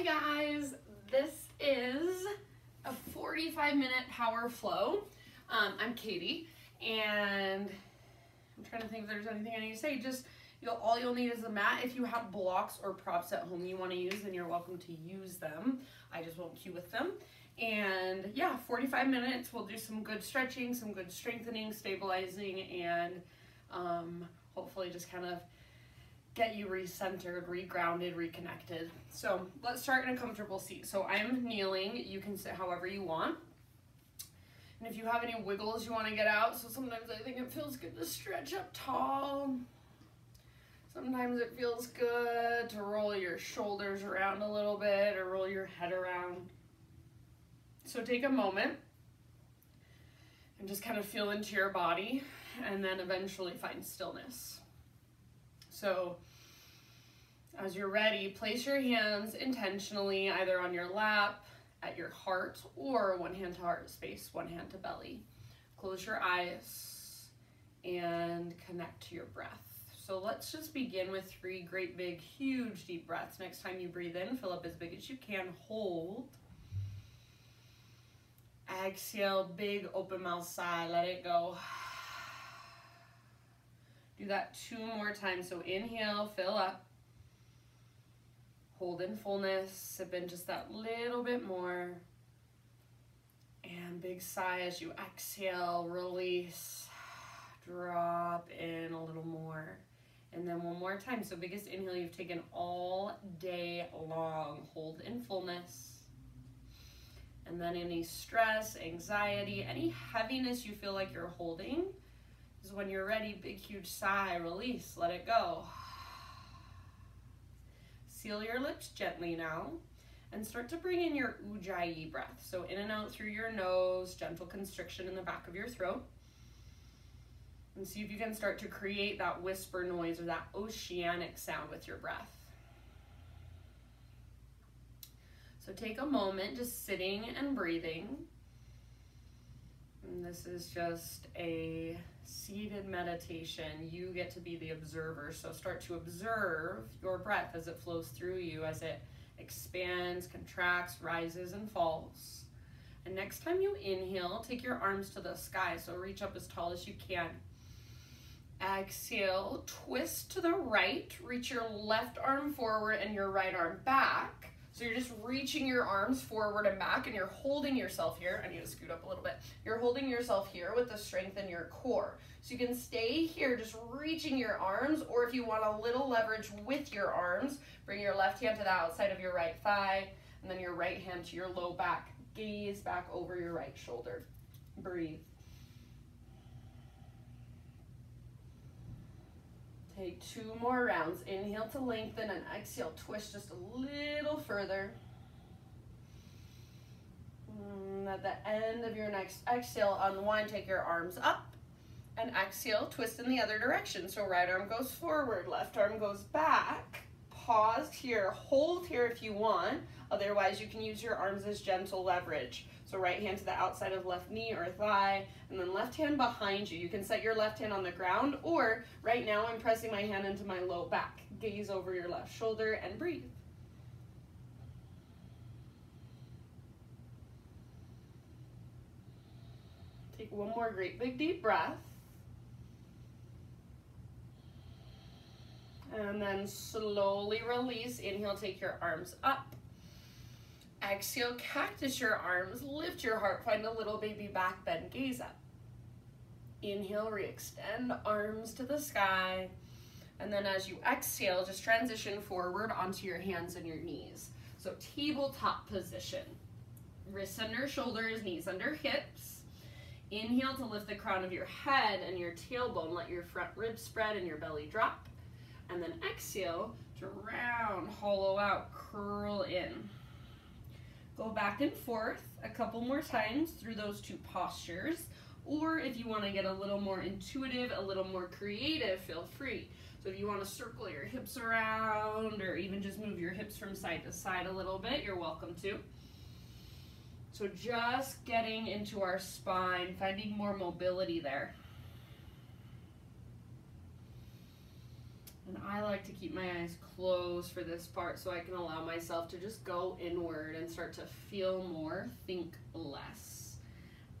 Hi guys, this is a 45-minute power flow. I'm Katie, and I'm trying to think if there's anything I need to say. Just all you'll need is a mat. If you have blocks or props at home you want to use, then you're welcome to use them. I just won't cue with them. And yeah, 45 minutes. We'll do some good stretching, some good strengthening, stabilizing, and hopefully just kind of get you recentered, regrounded, reconnected. So let's start in a comfortable seat. So I'm kneeling. You can sit however you want. And if you have any wiggles you want to get out, so sometimes I think it feels good to stretch up tall. Sometimes it feels good to roll your shoulders around a little bit or roll your head around. So take a moment and just kind of feel into your body and then eventually find stillness. So as you're ready, place your hands intentionally either on your lap, at your heart, or one hand to heart space, one hand to belly. Close your eyes and connect to your breath. So let's just begin with 3 great big huge deep breaths. Next time you breathe in, fill up as big as you can, hold. Exhale, big open mouth sigh, let it go. Do that 2 more times. So inhale, fill up. Hold in fullness, sip in just that little bit more. And big sigh as you exhale, release. Drop in a little more. And then one more time. So biggest inhale you've taken all day long. Hold in fullness. And then any stress, anxiety, any heaviness you feel like you're holding, is when you're ready, big huge sigh, release, let it go. Seal your lips gently now and start to bring in your ujjayi breath. So in and out through your nose, gentle constriction in the back of your throat. And see if you can start to create that whisper noise or that oceanic sound with your breath. So take a moment just sitting and breathing. And this is just a seated meditation. You get to be the observer. So start to observe your breath as it flows through you, as it expands, contracts, rises, and falls. And next time you inhale, take your arms to the sky. So reach up as tall as you can. Exhale, twist to the right. Reach your left arm forward and your right arm back. So you're just reaching your arms forward and back, and you're holding yourself here. I need to scoot up a little bit. You're holding yourself here with the strength in your core. So you can stay here just reaching your arms, or if you want a little leverage with your arms, bring your left hand to the outside of your right thigh, and then your right hand to your low back. Gaze back over your right shoulder. Breathe. Take 2 more rounds. Inhale to lengthen and exhale, twist just a little further. And at the end of your next exhale, unwind, take your arms up, and exhale, twist in the other direction. So right arm goes forward, left arm goes back. Pause here, hold here if you want. Otherwise, you can use your arms as gentle leverage. So right hand to the outside of left knee or thigh, and then left hand behind you. You can set your left hand on the ground, or right now I'm pressing my hand into my low back. Gaze over your left shoulder and breathe. Take 1 more great big deep breath. And then slowly release. Inhale, take your arms up. Exhale, cactus your arms, lift your heart, find a little baby back bend, gaze up. Inhale, re-extend, arms to the sky. And then as you exhale, just transition forward onto your hands and your knees. So tabletop position. Wrists under shoulders, knees under hips. Inhale to lift the crown of your head and your tailbone. Let your front ribs spread and your belly drop. And then exhale to round, hollow out, curl in. Go back and forth a couple more times through those 2 postures. Or if you want to get a little more intuitive, a little more creative, feel free. So if you want to circle your hips around or even just move your hips from side to side a little bit, you're welcome to. So just getting into our spine, finding more mobility there. And I like to keep my eyes closed for this part so I can allow myself to just go inward and start to feel more, think less.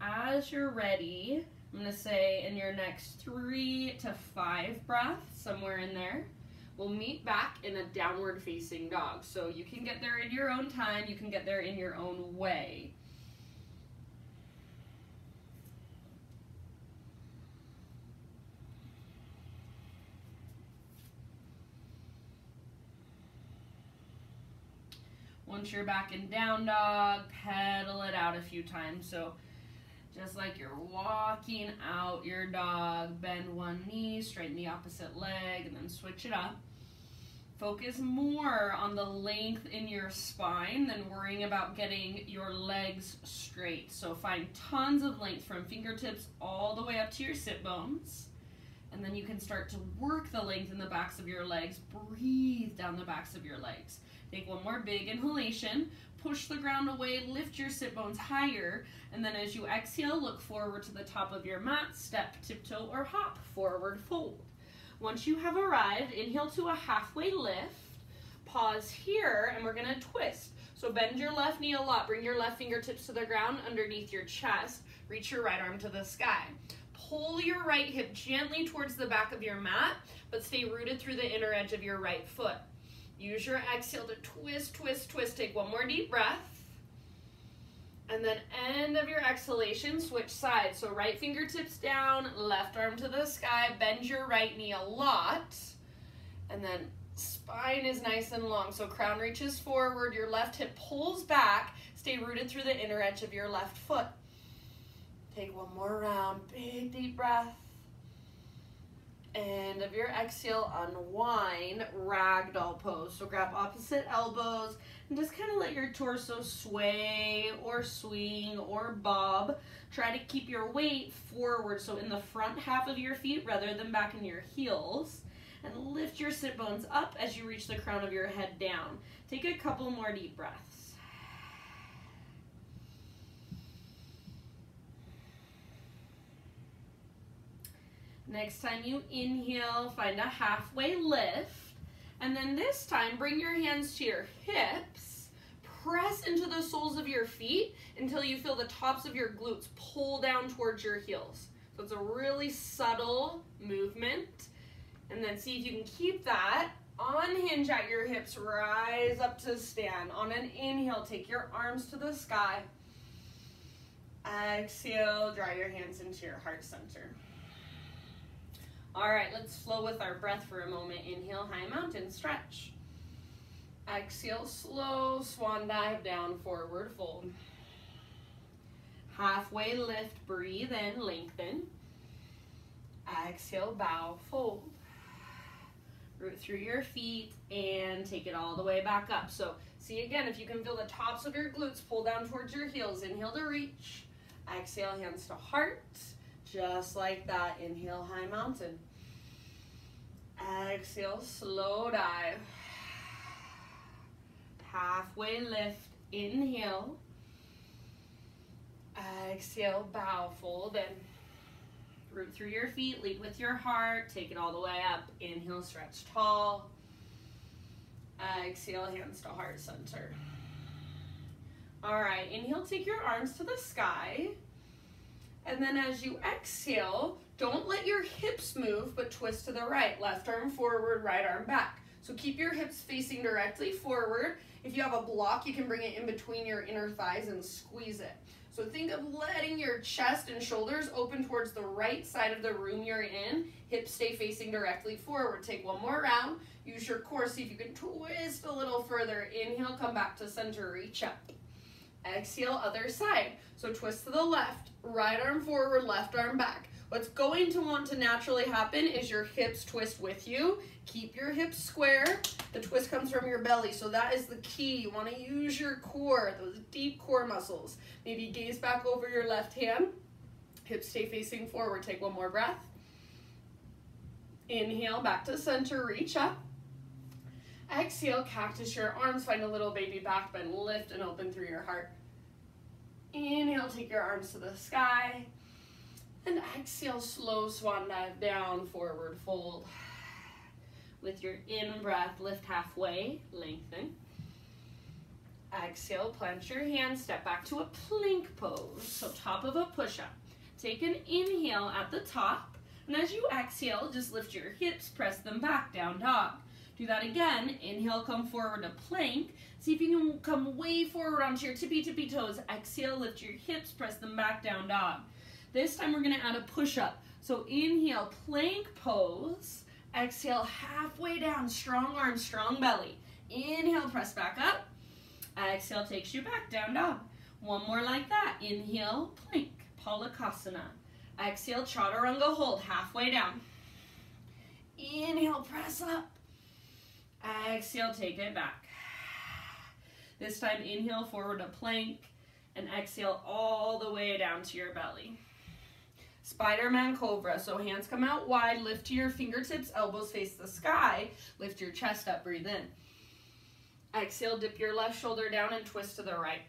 As you're ready, I'm going to say in your next 3 to 5 breaths, somewhere in there, we'll meet back in a downward facing dog. So you can get there in your own time, you can get there in your own way. Once you're back in down dog, pedal it out a few times. So just like you're walking out your dog, bend one knee, straighten the opposite leg, and then switch it up. Focus more on the length in your spine than worrying about getting your legs straight. So find tons of length from fingertips all the way up to your sit bones. And then you can start to work the length in the backs of your legs. Breathe down the backs of your legs. Take one more big inhalation, push the ground away, lift your sit bones higher, and then as you exhale, look forward to the top of your mat, step, tiptoe, or hop, forward fold. Once you have arrived, inhale to a halfway lift, pause here, and we're gonna twist. So bend your left knee a lot, bring your left fingertips to the ground underneath your chest, reach your right arm to the sky. Pull your right hip gently towards the back of your mat, but stay rooted through the inner edge of your right foot. Use your exhale to twist, twist, twist. Take one more deep breath. And then end of your exhalation, switch sides. So right fingertips down, left arm to the sky. Bend your right knee a lot. And then spine is nice and long. So crown reaches forward, your left hip pulls back. Stay rooted through the inner edge of your left foot. Take one more round, big deep breath. End of your exhale, unwind, ragdoll pose. So grab opposite elbows and just kind of let your torso sway or swing or bob. Try to keep your weight forward, so in the front half of your feet rather than back in your heels. And lift your sit bones up as you reach the crown of your head down. Take a couple more deep breaths. Next time you inhale, find a halfway lift. And then this time, bring your hands to your hips. Press into the soles of your feet until you feel the tops of your glutes pull down towards your heels. So it's a really subtle movement. And then see if you can keep that. Unhinge at your hips, rise up to stand. On an inhale, take your arms to the sky. Exhale, draw your hands into your heart center. All right, let's flow with our breath for a moment. Inhale, high mountain stretch. Exhale, slow swan dive down, forward fold. Halfway lift, breathe in, lengthen. Exhale, bow, fold. Root through your feet and take it all the way back up. So see again, if you can feel the tops of your glutes pull down towards your heels. Inhale to reach. Exhale, hands to heart. Just like that. Inhale, high mountain. Exhale, slow dive. Halfway lift. Inhale. Exhale, bow, fold in. Root through your feet, lead with your heart. Take it all the way up. Inhale, stretch tall. Exhale, hands to heart center. All right, inhale, take your arms to the sky. And then as you exhale, don't let your hips move, but twist to the right. Left arm forward, right arm back. So keep your hips facing directly forward. If you have a block, you can bring it in between your inner thighs and squeeze it. So think of letting your chest and shoulders open towards the right side of the room you're in. Hips stay facing directly forward. Take one more round. Use your core. See if you can twist a little further. Inhale, come back to center, reach up. Exhale, other side. So twist to the left, right arm forward, left arm back. What's going to want to naturally happen is your hips twist with you. Keep your hips square. The twist comes from your belly, so that is the key. You want to use your core, those deep core muscles. Maybe gaze back over your left hand. Hips stay facing forward. Take one more breath. Inhale, back to center, reach up. Exhale, cactus your arms, find a little baby back bend, lift and open through your heart. Inhale, take your arms to the sky. And exhale, slow swan dive down, forward fold. With your in-breath, lift halfway, lengthen. Exhale, plant your hands, step back to a plank pose, so top of a push-up. Take an inhale at the top, and as you exhale, just lift your hips, press them back, down dog. Do that again. Inhale, come forward to plank. See if you can come way forward onto your tippy toes. Exhale, lift your hips, press them back, down dog. This time we're gonna add a push-up. So inhale, plank pose. Exhale, halfway down, strong arms, strong belly. Inhale, press back up. Exhale, takes you back, down dog. One more like that. Inhale, plank, Palakasana. Exhale, chaturanga hold, halfway down. Inhale, press up. Exhale, take it back. This time, inhale, forward to plank, and exhale all the way down to your belly. Spider-Man Cobra, so hands come out wide, lift to your fingertips, elbows face the sky, lift your chest up, breathe in. Exhale, dip your left shoulder down and twist to the right.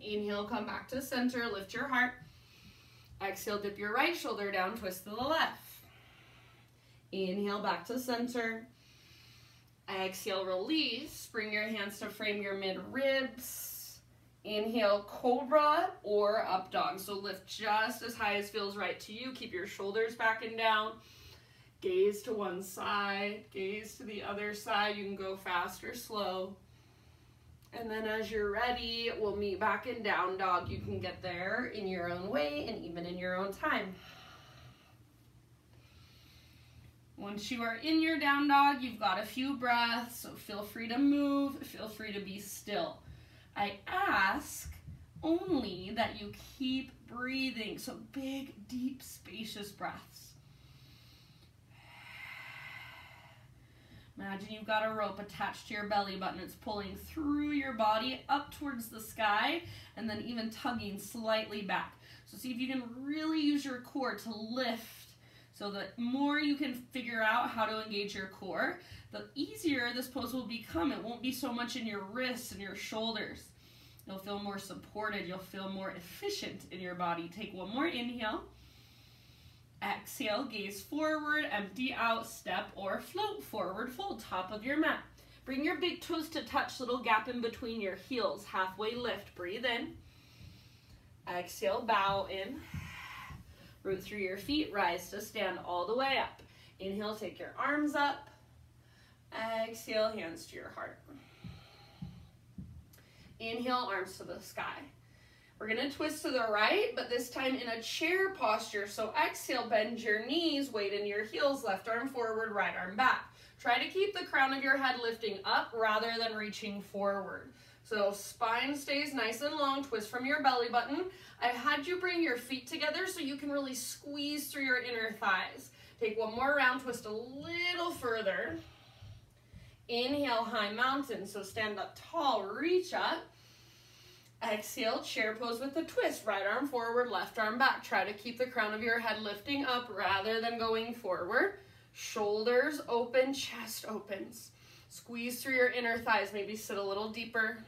Inhale, come back to center, lift your heart. Exhale, dip your right shoulder down, twist to the left. Inhale, back to center. Exhale, release. Bring your hands to frame your mid-ribs. Inhale, cobra or up dog. So lift just as high as feels right to you. Keep your shoulders back and down. Gaze to one side, gaze to the other side. You can go fast or slow. And then as you're ready, we'll meet back in down dog. You can get there in your own way and even in your own time. Once you are in your down dog, you've got a few breaths, so feel free to move, feel free to be still. I ask only that you keep breathing, so big, deep, spacious breaths. Imagine you've got a rope attached to your belly button. It's pulling through your body up towards the sky and then even tugging slightly back. So see if you can really use your core to lift. So the more you can figure out how to engage your core, the easier this pose will become. It won't be so much in your wrists and your shoulders. You'll feel more supported. You'll feel more efficient in your body. Take one more inhale. Exhale, gaze forward, empty out, step or float, forward fold, top of your mat. Bring your big toes to touch, little gap in between your heels, halfway lift, breathe in. Exhale, bow in. Root through your feet, rise to stand all the way up. Inhale, take your arms up. Exhale, hands to your heart. Inhale, arms to the sky. We're gonna twist to the right, but this time in a chair posture. So exhale, bend your knees, weight in your heels, left arm forward, right arm back. Try to keep the crown of your head lifting up rather than reaching forward. So spine stays nice and long, twist from your belly button. I've had you bring your feet together so you can really squeeze through your inner thighs. Take one more round, twist a little further. Inhale, high mountain, so stand up tall, reach up. Exhale, chair pose with a twist. Right arm forward, left arm back. Try to keep the crown of your head lifting up rather than going forward. Shoulders open, chest opens. Squeeze through your inner thighs, maybe sit a little deeper.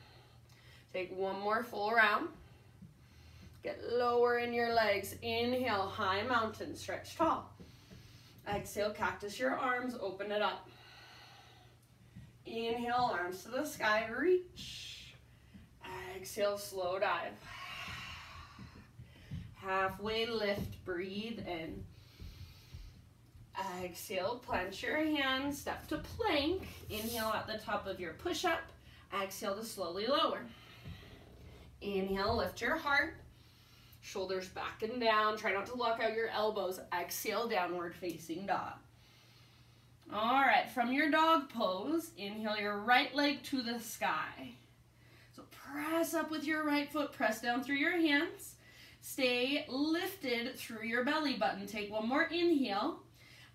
Take one more full round. Get lower in your legs. Inhale, high mountain, stretch tall. Exhale, cactus your arms, open it up. Inhale, arms to the sky, reach. Exhale, slow dive. Halfway lift, breathe in. Exhale, plant your hands, step to plank. Inhale at the top of your push-up. Exhale to slowly lower. Inhale, lift your heart. Shoulders back and down. Try not to lock out your elbows. Exhale, downward facing dog. All right, from your dog pose, inhale your right leg to the sky. So press up with your right foot, press down through your hands. Stay lifted through your belly button. Take one more inhale.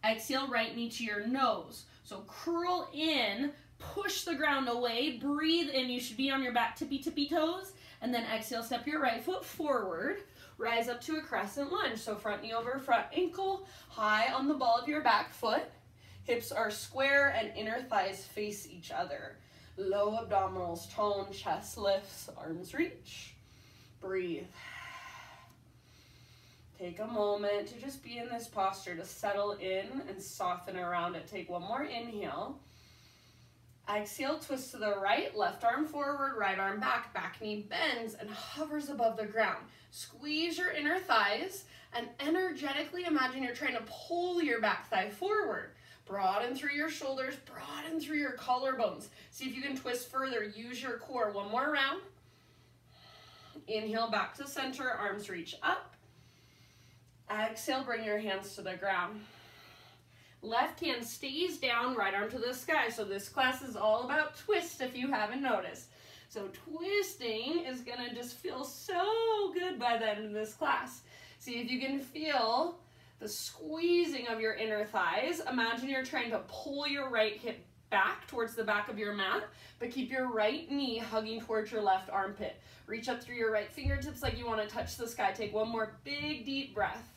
Exhale, right knee to your nose. So curl in, push the ground away, breathe in. You should be on your back tippy toes. And then exhale, step your right foot forward. Rise up to a crescent lunge. So front knee over front ankle, high on the ball of your back foot. Hips are square and inner thighs face each other. Low abdominals tone, chest lifts, arms reach. Breathe. Take a moment to just be in this posture, to settle in and soften around it. Take one more inhale. Exhale, twist to the right, left arm forward, right arm back, back knee bends and hovers above the ground. Squeeze your inner thighs and energetically imagine you're trying to pull your back thigh forward. Broaden through your shoulders, broaden through your collarbones. See if you can twist further, use your core. One more round. Inhale back to center, arms reach up. Exhale, bring your hands to the ground. Left hand stays down, right arm to the sky. So this class is all about twist if you haven't noticed. So twisting is gonna just feel so good by the end of this class. See if you can feel the squeezing of your inner thighs. Imagine you're trying to pull your right hip back towards the back of your mat, but keep your right knee hugging towards your left armpit. Reach up through your right fingertips like you want to touch the sky. Take one more big deep breath.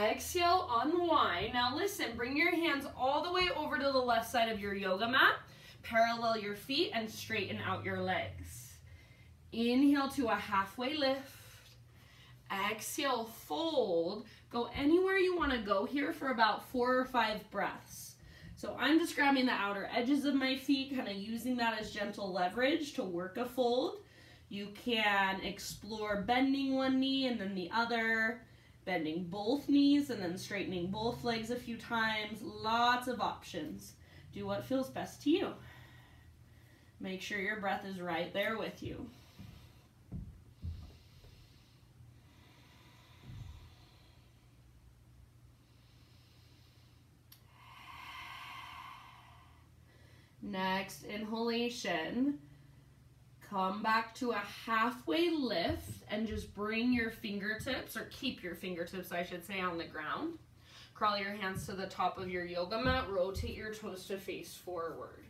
Exhale, unwind. Now listen, bring your hands all the way over to the left side of your yoga mat. Parallel your feet and straighten out your legs. Inhale to a halfway lift. Exhale, fold. Go anywhere you want to go here for about 4 or 5 breaths. So I'm just grabbing the outer edges of my feet, kind of using that as gentle leverage to work a fold. You can explore bending one knee and then the other, bending both knees and then straightening both legs a few times. Lots of options. Do what feels best to you. Make sure your breath is right there with you. Next inhalation, come back to a halfway lift and just bring your fingertips, or keep your fingertips, I should say, on the ground. Crawl your hands to the top of your yoga mat, rotate your toes to face forward.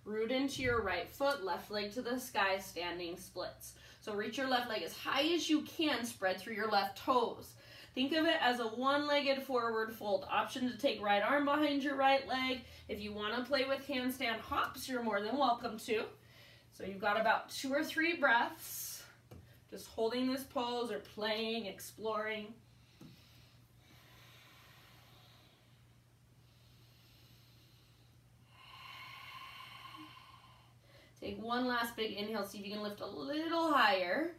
Root into your right foot, left leg to the sky, standing splits. So reach your left leg as high as you can, spread through your left toes. Think of it as a one-legged forward fold. Option to take right arm behind your right leg. If you want to play with handstand hops, you're more than welcome to. So you've got about 2 or 3 breaths, just holding this pose or playing, exploring. Take one last big inhale, see if you can lift a little higher.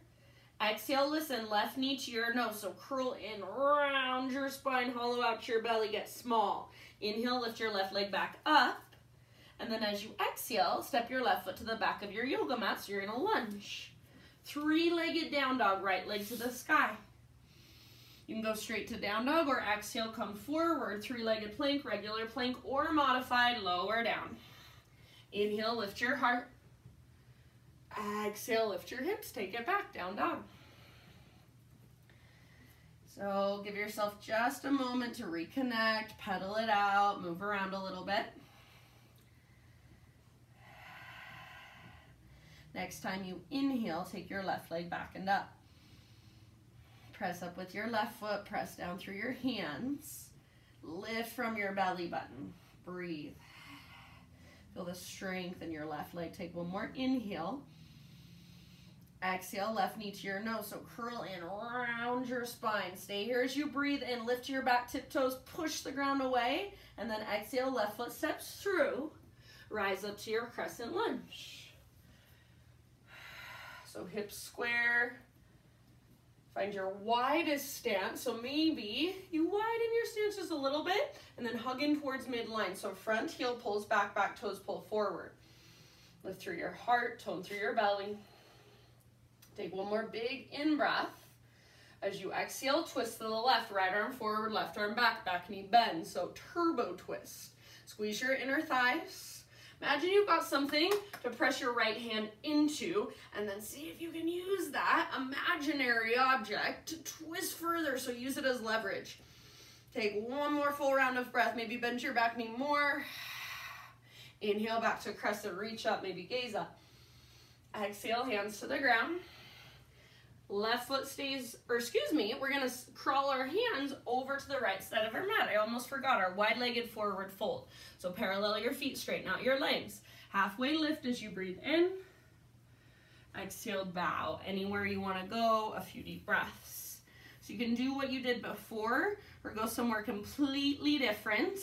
Exhale, listen, left knee to your nose, so curl in, round your spine, hollow out your belly, get small. Inhale, lift your left leg back up, and then as you exhale, step your left foot to the back of your yoga mat, so you're in a lunge. 3-legged down dog, right leg to the sky. You can go straight to down dog, or exhale, come forward, 3-legged plank, regular plank, or modified, lower down. Inhale, lift your heart. Exhale, lift your hips, take it back, down dog. So give yourself just a moment to reconnect, pedal it out, move around a little bit. Next time you inhale, take your left leg back and up. Press up with your left foot, press down through your hands. Lift from your belly button, breathe. Feel the strength in your left leg. Take one more inhale. Exhale, left knee to your nose, so curl in, round your spine. Stay here as you breathe in, lift your back tiptoes, push the ground away, and then exhale, left foot steps through. Rise up to your crescent lunge. So hips square. Find your widest stance, so maybe you widen your stance just a little bit, and then hug in towards midline. So front heel pulls back, back toes pull forward. Lift through your heart, tone through your belly. Take one more big in-breath. As you exhale, twist to the left, right arm forward, left arm back, back knee bend. So turbo twist. Squeeze your inner thighs. Imagine you've got something to press your right hand into, and then see if you can use that imaginary object to twist further, so use it as leverage. Take one more full round of breath. Maybe bend your back knee more. Inhale back to crescent, reach up, maybe gaze up. Exhale, hands to the ground. Left foot stays, or excuse me, we're gonna crawl our hands over to the right side of our mat. I almost forgot our wide-legged forward fold. So parallel your feet, straighten out your legs. Halfway lift as you breathe in. Exhale, bow. Anywhere you wanna go, a few deep breaths. So you can do what you did before or go somewhere completely different.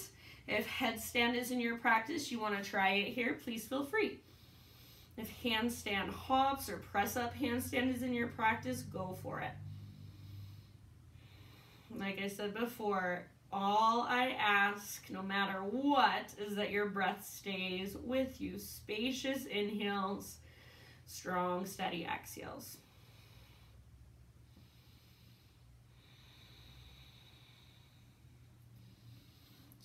If headstand is in your practice, you want to try it here, please feel free. If handstand hops or press up handstand is in your practice, go for it. Like I said before, all I ask, no matter what, is that your breath stays with you. Spacious inhales, strong, steady exhales.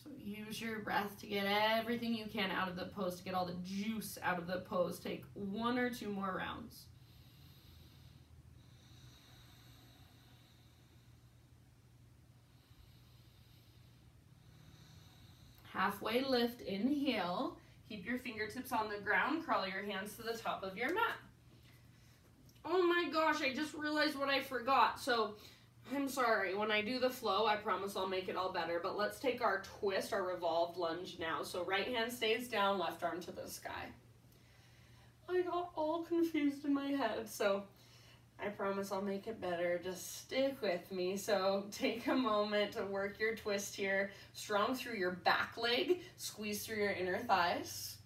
So use your breath to get everything you can out of the pose, to get all the juice out of the pose. Take 1 or 2 more rounds. Halfway lift, inhale. Keep your fingertips on the ground. Crawl your hands to the top of your mat. Oh my gosh, I just realized what I forgot. So I'm sorry, when I do the flow, I promise I'll make it all better. But let's take our twist, our revolved lunge now. So right hand stays down, left arm to the sky. I got all confused in my head. So I promise I'll make it better. Just stick with me. So take a moment to work your twist here. Strong through your back leg. Squeeze through your inner thighs.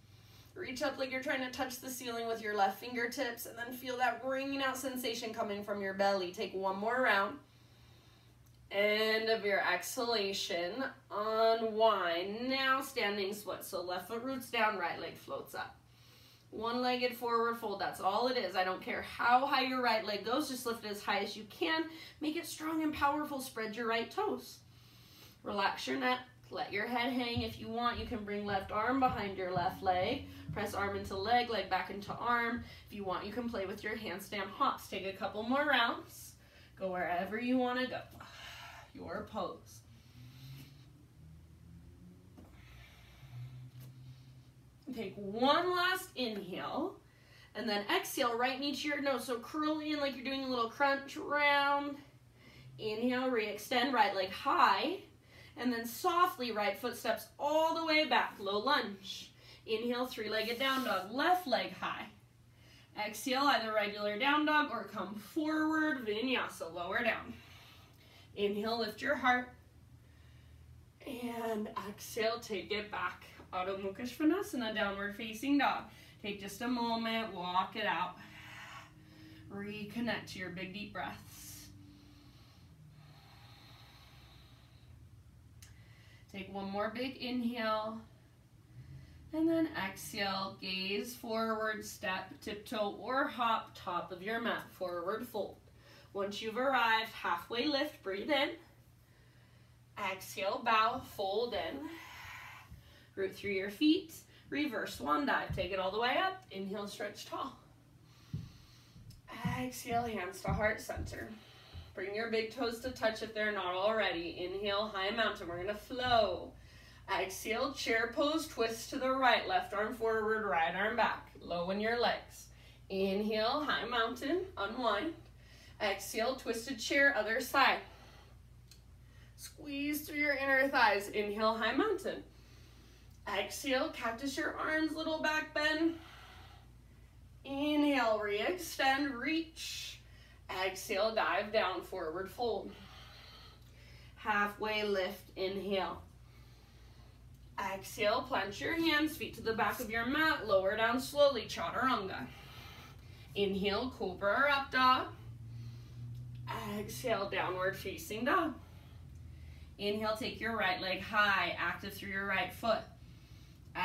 Reach up like you're trying to touch the ceiling with your left fingertips, and then feel that wringing out sensation coming from your belly. Take 1 more round. End of your exhalation. Unwind. Now standing split. So left foot roots down, right leg floats up. One-legged forward fold, that's all it is. I don't care how high your right leg goes, just lift it as high as you can. Make it strong and powerful, spread your right toes. Relax your neck, let your head hang. If you want, you can bring left arm behind your left leg. Press arm into leg, leg back into arm. If you want, you can play with your handstand hops. Take a couple more rounds. Go wherever you want to go. Your pose. Take 1 last inhale, and then exhale, right knee to your nose. So curl in like you're doing a little crunch round. Inhale, re-extend, right leg high, and then softly right foot steps all the way back, low lunge. Inhale, 3-legged down dog, left leg high. Exhale, either regular down dog or come forward, vinyasa, lower down. Inhale, lift your heart, and exhale, take it back. Adho Mukha Svanasana, downward facing dog. Take just a moment, walk it out. Reconnect to your big deep breaths. Take 1 more big inhale. And then exhale, gaze forward, step, tiptoe, or hop, top of your mat, forward fold. Once you've arrived, halfway lift, breathe in. Exhale, bow, fold in. Root through your feet, reverse swan dive. Take it all the way up. Inhale, stretch tall. Exhale, hands to heart center. Bring your big toes to touch if they're not already. Inhale, high mountain. We're going to flow. Exhale, chair pose, twist to the right. Left arm forward, right arm back. Low in your legs. Inhale, high mountain, unwind. Exhale, twisted chair, other side. Squeeze through your inner thighs. Inhale, high mountain. Exhale, cactus your arms, little back bend. Inhale, re-extend, reach. Exhale, dive down, forward fold. Halfway lift, inhale. Exhale, plant your hands, feet to the back of your mat, lower down slowly, chaturanga. Inhale, cobra or up dog. Exhale, downward facing dog. Inhale, take your right leg high, active through your right foot.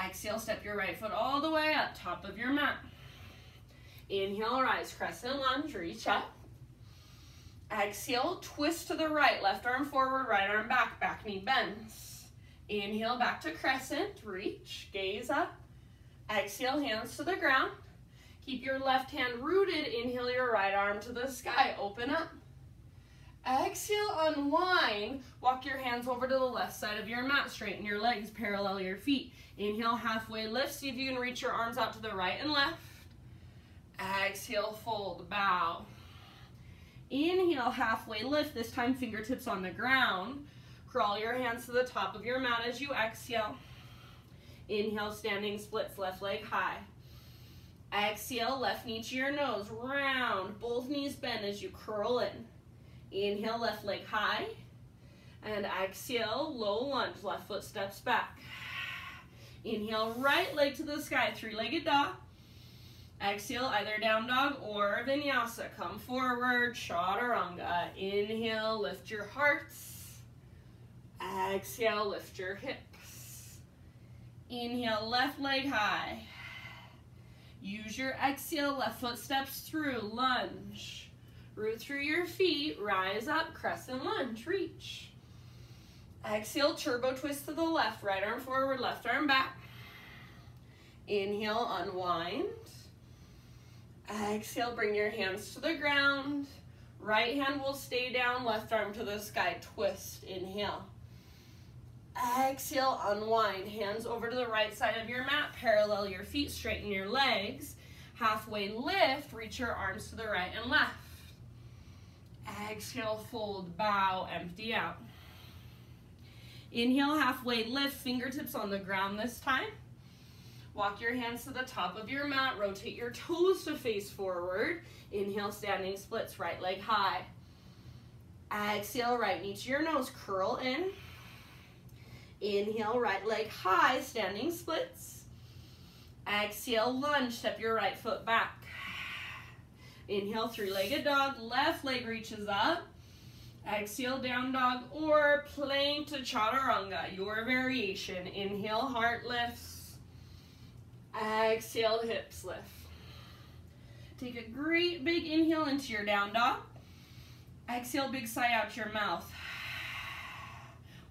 Exhale, step your right foot all the way up, top of your mat. Inhale, rise, crescent lunge, reach up. Exhale, twist to the right, left arm forward, right arm back, back knee bends. Inhale, back to crescent, reach, gaze up. Exhale, hands to the ground. Keep your left hand rooted, inhale your right arm to the sky, open up. Exhale, unwind, walk your hands over to the left side of your mat, straighten your legs, parallel your feet. Inhale, halfway lift, see if you can reach your arms out to the right and left. Exhale, fold, bow. Inhale, halfway lift, this time fingertips on the ground. Crawl your hands to the top of your mat as you exhale. Inhale, standing splits, left leg high. Exhale, left knee to your nose, round, both knees bend as you curl in. Inhale, left leg high. And exhale, low lunge, left foot steps back. Inhale, right leg to the sky, three-legged dog. Exhale, either down dog or vinyasa. Come forward, chaturanga. Inhale, lift your hearts. Exhale, lift your hips. Inhale, left leg high. Use your exhale, left foot steps through, lunge. Root through your feet, rise up, crescent lunge, reach. Exhale, turbo twist to the left, right arm forward, left arm back. Inhale, unwind. Exhale, bring your hands to the ground. Right hand will stay down, left arm to the sky, twist, inhale. Exhale, unwind, hands over to the right side of your mat, parallel your feet, straighten your legs. Halfway lift, reach your arms to the right and left. Exhale, fold, bow, empty out. Inhale, halfway lift, fingertips on the ground this time. Walk your hands to the top of your mat, rotate your toes to face forward. Inhale, standing splits, right leg high. Exhale, right knee to your nose, curl in. Inhale, right leg high, standing splits. Exhale, lunge, step your right foot back. Inhale, three-legged dog, left leg reaches up. Exhale, down dog or plank to chaturanga, your variation. Inhale, heart lifts. Exhale, hips lift. Take a great big inhale into your down dog. Exhale, big sigh out your mouth.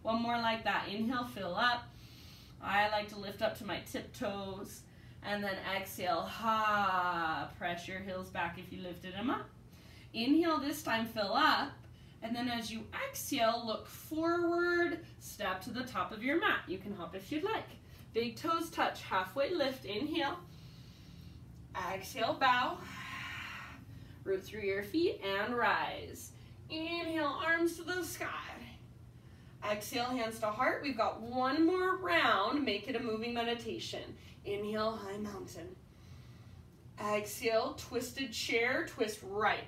One more like that. Inhale, fill up. I like to lift up to my tiptoes. And then exhale, ha. Press your heels back if you lifted them up. Inhale, this time fill up. And then as you exhale, look forward, step to the top of your mat. You can hop if you'd like. Big toes touch, halfway lift, inhale. Exhale, bow. Root through your feet and rise. Inhale, arms to the sky. Exhale, hands to heart. We've got one more round. Make it a moving meditation. Inhale, high mountain. Exhale, twisted chair, twist right.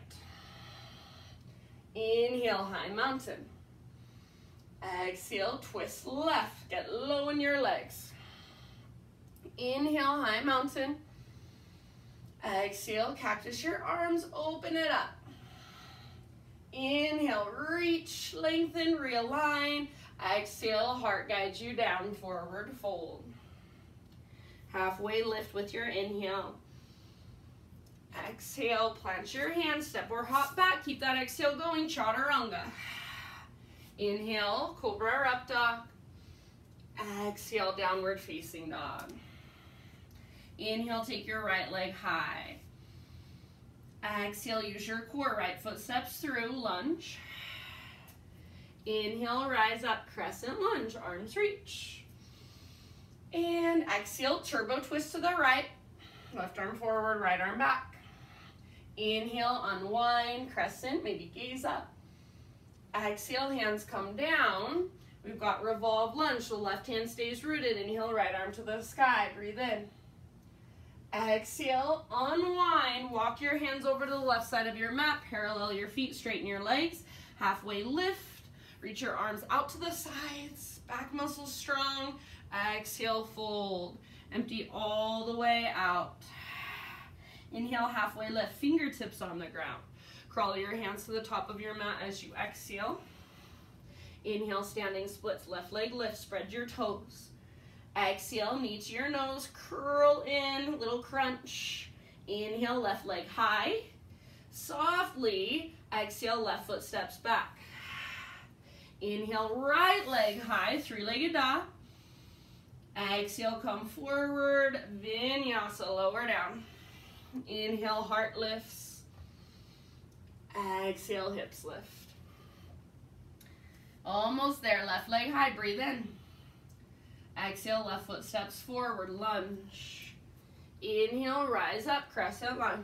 Inhale, high mountain. Exhale, twist left. Get low in your legs. Inhale, high mountain. Exhale, cactus your arms, open it up. Inhale, reach, lengthen, realign. Exhale, heart guides you down, forward fold. Halfway lift with your inhale. Exhale, plant your hands, step or hop back. Keep that exhale going, chaturanga. Inhale, cobra or up dog. Exhale, downward facing dog. Inhale, take your right leg high. Exhale, use your core, right foot steps through, lunge. Inhale, rise up, crescent lunge, arms reach. And exhale, turbo twist to the right. Left arm forward, right arm back. Inhale, unwind, crescent, maybe gaze up. Exhale, hands come down. We've got revolve lunge, so left hand stays rooted. Inhale, right arm to the sky, breathe in. Exhale, unwind, walk your hands over to the left side of your mat, parallel your feet, straighten your legs, halfway lift, reach your arms out to the sides, back muscles strong. Exhale, fold, empty all the way out. Inhale, halfway lift, fingertips on the ground. Crawl your hands to the top of your mat as you exhale. Inhale, standing splits, left leg lift, spread your toes. Exhale, knee to your nose, curl in, little crunch. Inhale, left leg high. Softly, exhale, left foot steps back. Inhale, right leg high, three-legged dog. Exhale, come forward, vinyasa, lower down. Inhale, heart lifts. Exhale, hips lift. Almost there, left leg high, breathe in. Exhale, left foot steps forward, lunge. Inhale, rise up, crescent lunge.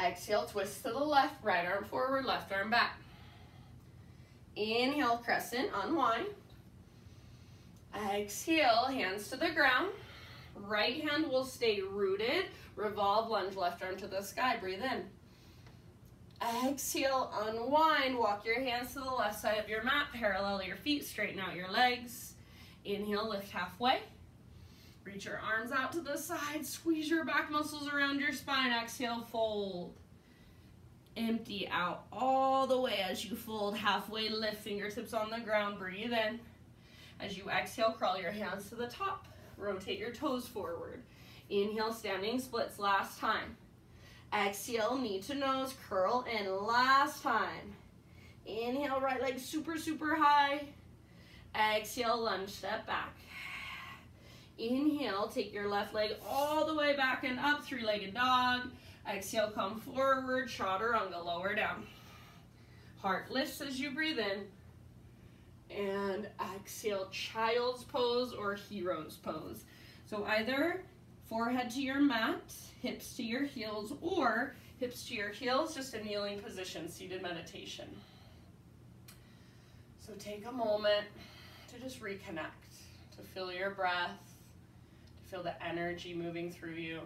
Exhale, twist to the left, right arm forward, left arm back. Inhale, crescent, unwind. Exhale, hands to the ground. Right hand will stay rooted. Revolve lunge, left arm to the sky, breathe in. Exhale, unwind. Walk your hands to the left side of your mat. Parallel your feet. Straighten out your legs. Inhale, lift halfway. Reach your arms out to the side. Squeeze your back muscles around your spine. Exhale, fold. Empty out all the way as you fold. Halfway lift, fingertips on the ground. Breathe in. As you exhale, crawl your hands to the top. Rotate your toes forward. Inhale, standing splits. Last time. Exhale, knee to nose. Curl in. Last time. Inhale, right leg super, super high. Exhale, lunge, step back. Inhale, take your left leg all the way back and up, three-legged dog. Exhale, come forward, chaturanga, lower down. Heart lifts as you breathe in. And exhale, child's pose or hero's pose. So either forehead to your mat, hips to your heels, or hips to your heels, just a kneeling position, seated meditation. So take a moment to just reconnect, to feel your breath, to feel the energy moving through you.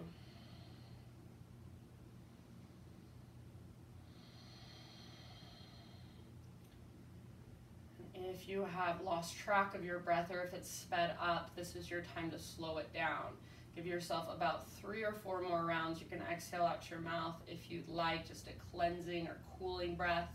And if you have lost track of your breath or if it's sped up, this is your time to slow it down. Give yourself about 3 or 4 more rounds. You can exhale out your mouth if you'd like, just a cleansing or cooling breath.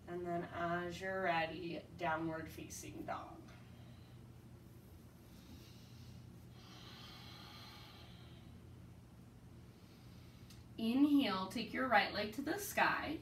And then as you're ready, downward facing dog. Inhale, take your right leg to the sky.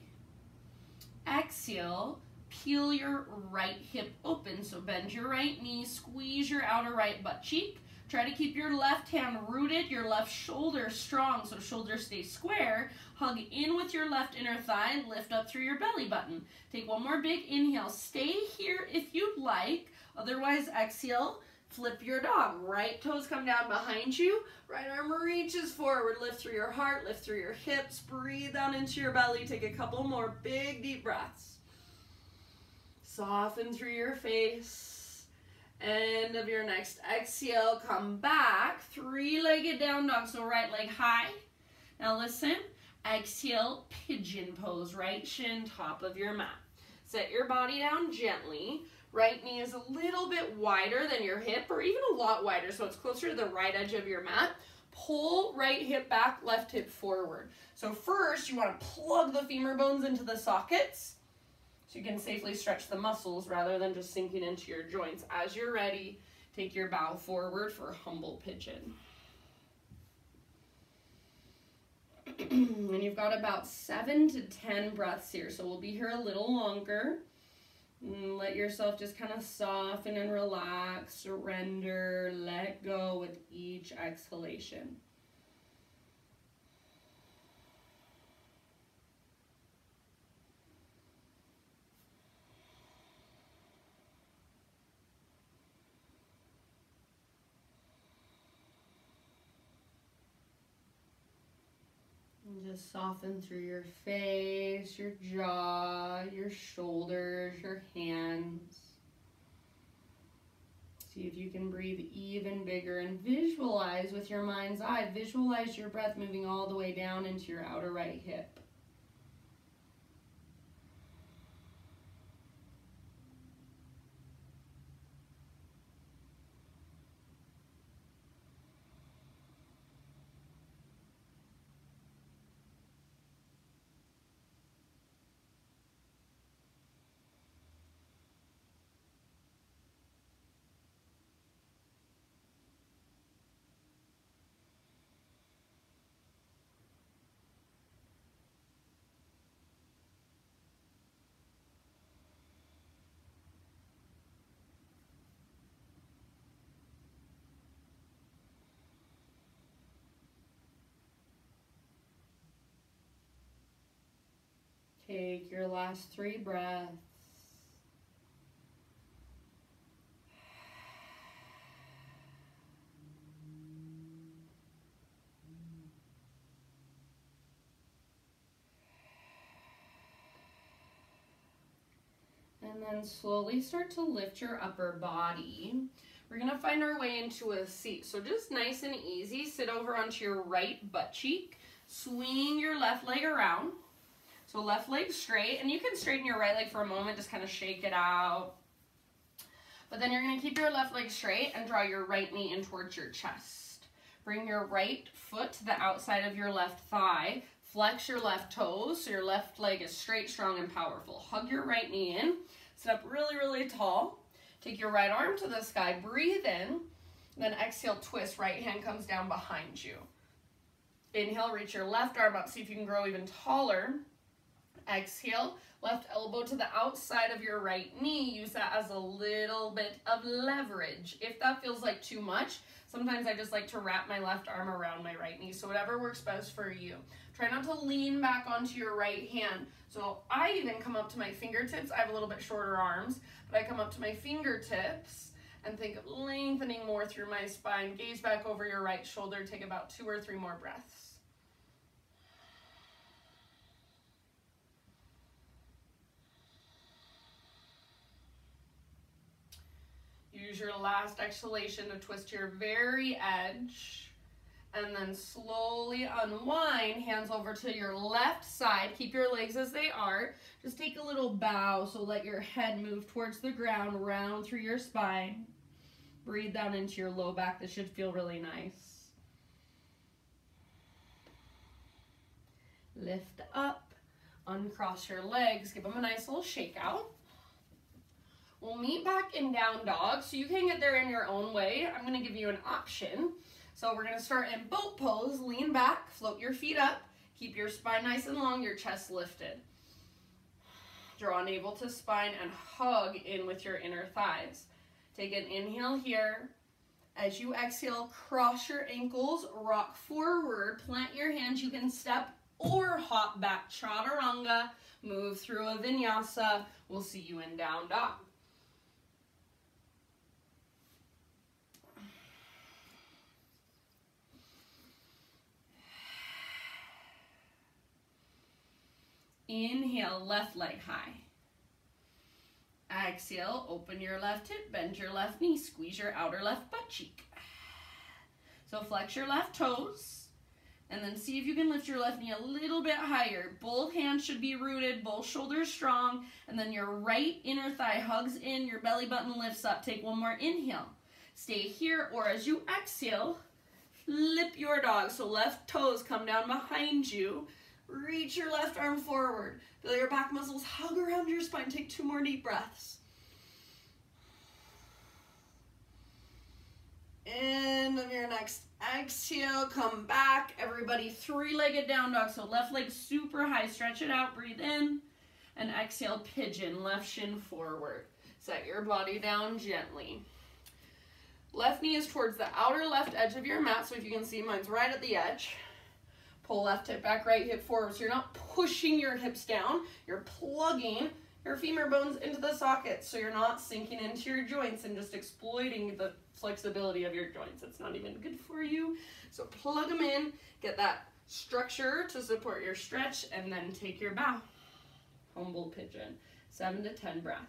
Exhale, peel your right hip open. So bend your right knee, squeeze your outer right butt cheek. Try to keep your left hand rooted, your left shoulder strong, so shoulders stay square. Hug in with your left inner thigh, lift up through your belly button. Take one more big inhale. Stay here if you'd like. Otherwise, exhale, flip your dog. Right toes come down behind you. Right arm reaches forward. Lift through your heart, lift through your hips. Breathe down into your belly. Take a couple more big, deep breaths. Soften through your face. End of your next exhale, come back, 3-legged down dog, so right leg high. Now listen, exhale, pigeon pose, right shin, top of your mat. Set your body down gently. Right knee is a little bit wider than your hip, or even a lot wider, so it's closer to the right edge of your mat. Pull right hip back, left hip forward. So first, you want to plug the femur bones into the sockets, so you can safely stretch the muscles rather than just sinking into your joints. As you're ready, take your bow forward for humble pigeon. And you've got about 7 to 10 breaths here, so we'll be here a little longer. Let yourself just kind of soften and relax, surrender, let go with each exhalation. Just soften through your face, your jaw, your shoulders, your hands. See if you can breathe even bigger and visualize with your mind's eye. Visualize your breath moving all the way down into your outer right hip. Take your last 3 breaths. And then slowly start to lift your upper body. We're gonna find our way into a seat. So just nice and easy, sit over onto your right butt cheek, swing your left leg around. So left leg straight, and you can straighten your right leg for a moment, just kind of shake it out. But then you're gonna keep your left leg straight and draw your right knee in towards your chest. Bring your right foot to the outside of your left thigh. Flex your left toes so your left leg is straight, strong, and powerful. Hug your right knee in. Sit up really, really tall. Take your right arm to the sky. Breathe in. Then exhale, twist. Right hand comes down behind you. Inhale, reach your left arm up. See if you can grow even taller. Exhale, left elbow to the outside of your right knee. Use that as a little bit of leverage. If that feels like too much, sometimes I just like to wrap my left arm around my right knee. So whatever works best for you. Try not to lean back onto your right hand. So I even come up to my fingertips. I have a little bit shorter arms, but I come up to my fingertips and think of lengthening more through my spine. Gaze back over your right shoulder. Take about 2 or 3 more breaths. Use your last exhalation to twist to your very edge. And then slowly unwind, hands over to your left side. Keep your legs as they are. Just take a little bow, so let your head move towards the ground, round through your spine. Breathe down into your low back. This should feel really nice. Lift up, uncross your legs, give them a nice little shake out. We'll meet back in down dog, so you can get there in your own way. I'm gonna give you an option. So we're gonna start in boat pose, lean back, float your feet up, keep your spine nice and long, your chest lifted. Draw navel to spine and hug in with your inner thighs. Take an inhale here. As you exhale, cross your ankles, rock forward, plant your hands. You can step or hop back, chaturanga, move through a vinyasa. We'll see you in down dog. Inhale, left leg high. Exhale, open your left hip, bend your left knee, squeeze your outer left butt cheek. So flex your left toes, and then see if you can lift your left knee a little bit higher. Both hands should be rooted, both shoulders strong, and then your right inner thigh hugs in, your belly button lifts up. Take one more inhale. Stay here, or as you exhale, flip your dog. So left toes come down behind you. Reach your left arm forward. Feel your back muscles hug around your spine. Take 2 more deep breaths. End of your next exhale, come back. Everybody 3-legged down dog. So left leg super high, stretch it out, breathe in. And exhale, pigeon, left shin forward. Set your body down gently. Left knee is towards the outer left edge of your mat. So if you can see, mine's right at the edge. Pull left hip back, right hip forward. So you're not pushing your hips down, you're plugging your femur bones into the sockets, so you're not sinking into your joints and just exploiting the flexibility of your joints. It's not even good for you. So plug them in, get that structure to support your stretch, and then take your bow. Humble pigeon, 7 to 10 breaths.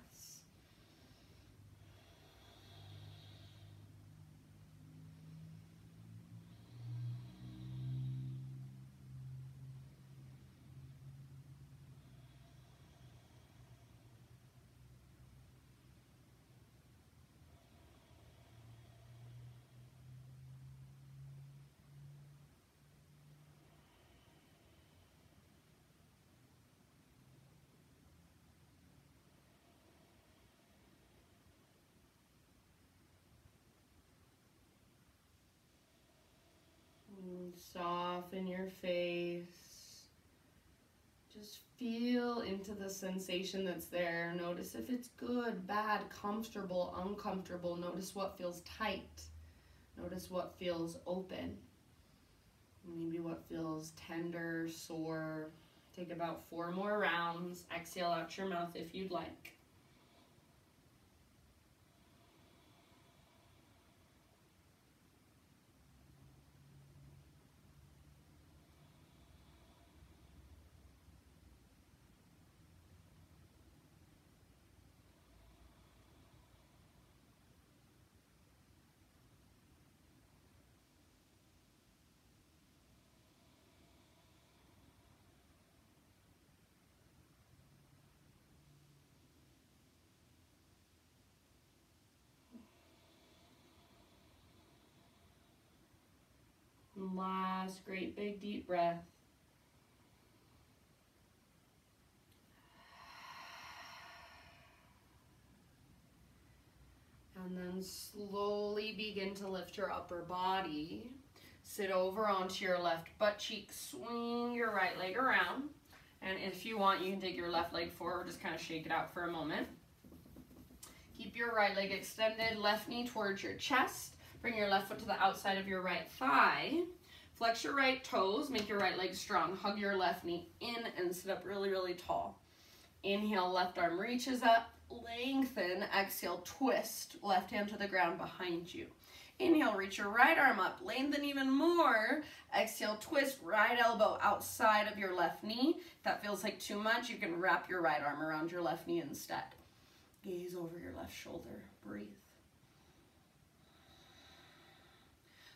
Soften your face. Just feel into the sensation that's there. Notice if it's good, bad, comfortable, uncomfortable. Notice what feels tight. Notice what feels open. Maybe what feels tender, sore. Take about 4 more rounds. Exhale out your mouth if you'd like. last great big deep breath. And then slowly begin to lift your upper body. Sit over onto your left butt cheek, swing your right leg around. And if you want, you can take your left leg forward, just kind of shake it out for a moment. Keep your right leg extended, left knee towards your chest. Bring your left foot to the outside of your right thigh. Flex your right toes, make your right leg strong. Hug your left knee in and sit up really, really tall. Inhale, left arm reaches up. Lengthen, exhale, twist, left hand to the ground behind you. Inhale, reach your right arm up, lengthen even more. Exhale, twist, right elbow outside of your left knee. If that feels like too much, you can wrap your right arm around your left knee instead. Gaze over your left shoulder, breathe.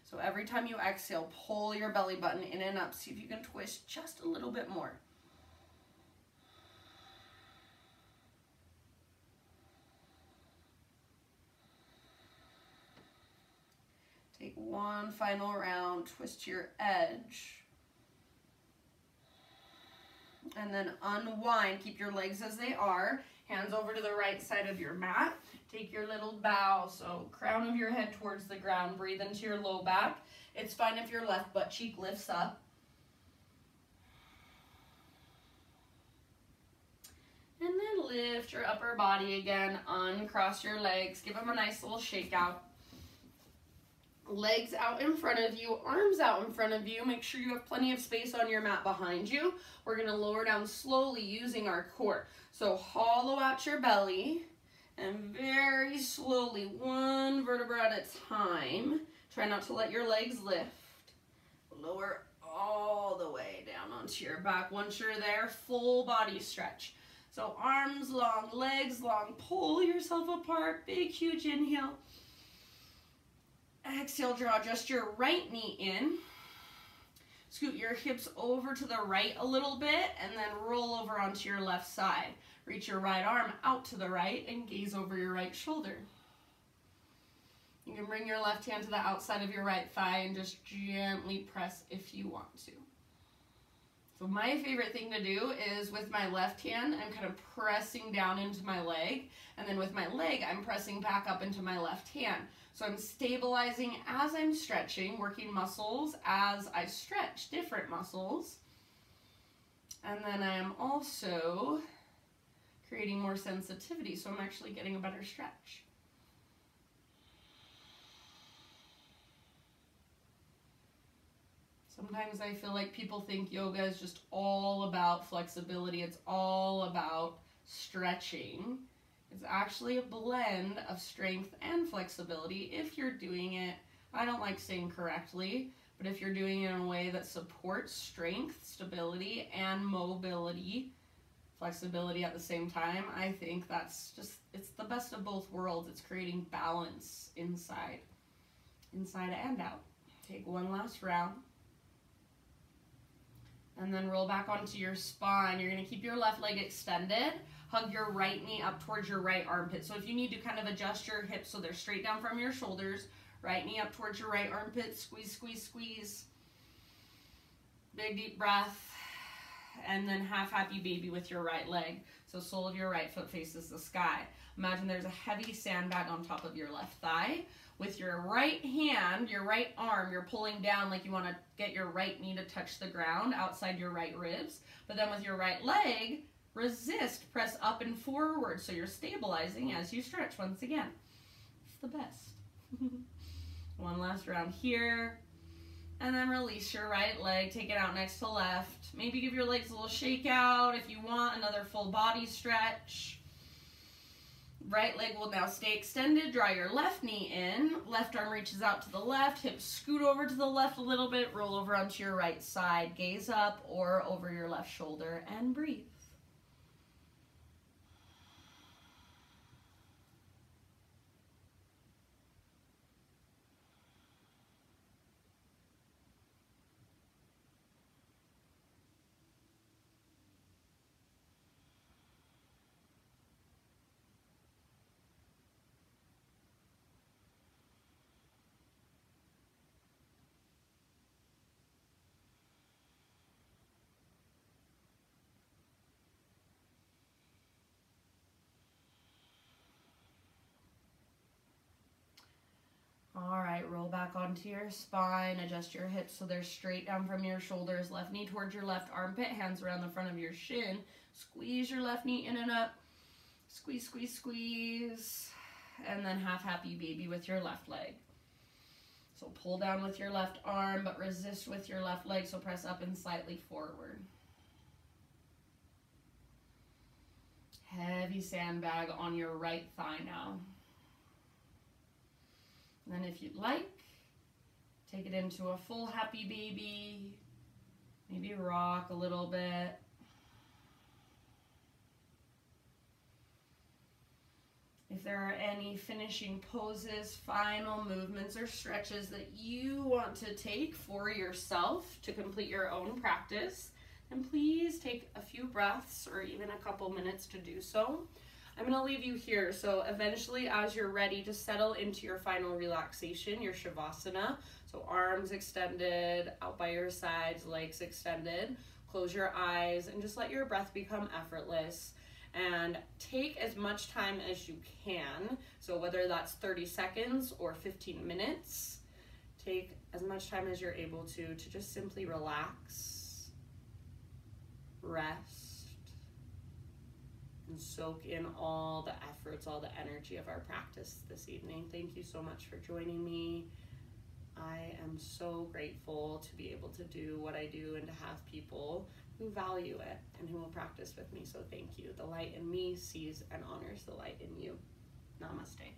So every time you exhale, pull your belly button in and up. See if you can twist just a little bit more. Take one final round, twist to your edge. And then unwind, keep your legs as they are. Hands over to the right side of your mat. Take your little bow, so crown of your head towards the ground. Breathe into your low back. It's fine if your left butt cheek lifts up. And then lift your upper body again, uncross your legs. Give them a nice little shake out. Legs out in front of you, arms out in front of you. Make sure you have plenty of space on your mat behind you. We're going to lower down slowly using our core. So hollow out your belly and very slowly, one vertebra at a time. Try not to let your legs lift. Lower all the way down onto your back. Once you're there, full body stretch. So arms long, legs long, pull yourself apart. Big, huge inhale. Exhale, draw just your right knee in. Scoot your hips over to the right a little bit and then roll over onto your left side. Reach your right arm out to the right and gaze over your right shoulder. You can bring your left hand to the outside of your right thigh and just gently press if you want to. So my favorite thing to do is with my left hand, I'm kind of pressing down into my leg, and then with my leg, I'm pressing back up into my left hand. So I'm stabilizing as I'm stretching, working muscles as I stretch, different muscles. And then I am also creating more sensitivity, so I'm actually getting a better stretch. Sometimes I feel like people think yoga is just all about flexibility. It's all about stretching. It's actually a blend of strength and flexibility if you're doing it, I don't like saying correctly, but if you're doing it in a way that supports strength, stability, and mobility, flexibility at the same time, I think that's just, it's the best of both worlds. It's creating balance inside and out. Take one last round. And then roll back onto your spine. You're going to keep your left leg extended. Hug your right knee up towards your right armpit. So if you need to kind of adjust your hips so they're straight down from your shoulders, right knee up towards your right armpit. Squeeze, squeeze, squeeze. Big deep breath. And then half happy baby with your right leg. So sole of your right foot faces the sky. Imagine there's a heavy sandbag on top of your left thigh. With your right hand, your right arm, you're pulling down like you want to get your right knee to touch the ground outside your right ribs. But then with your right leg, resist, press up and forward. So you're stabilizing as you stretch once again. It's the best. One last round here. And then release your right leg, take it out next to left. Maybe give your legs a little shake out if you want, another full body stretch. Right leg will now stay extended. Draw your left knee in. Left arm reaches out to the left. Hips scoot over to the left a little bit. Roll over onto your right side. Gaze up or over your left shoulder and breathe. right, roll back onto your spine. Adjust your hips so they're straight down from your shoulders. Left knee towards your left armpit, hands around the front of your shin. Squeeze your left knee in and up. Squeeze, squeeze, squeeze. And then half happy baby with your left leg. So pull down with your left arm, but resist with your left leg. So press up and slightly forward. Heavy sandbag on your right thigh now. And then if you'd like, take it into a full happy baby. Maybe rock a little bit. If there are any finishing poses, final movements, or stretches that you want to take for yourself to complete your own practice, then please take a few breaths or even a couple minutes to do so. I'm going to leave you here. So eventually, as you're ready to settle into your final relaxation, your Shavasana, so arms extended, out by your sides, legs extended, close your eyes, and just let your breath become effortless. And take as much time as you can. So whether that's 30 seconds or 15 minutes, take as much time as you're able to just simply relax, rest, and soak in all the efforts, all the energy of our practice this evening. Thank you so much for joining me. I am so grateful to be able to do what I do and to have people who value it and who will practice with me. So thank you. The light in me sees and honors the light in you. Namaste.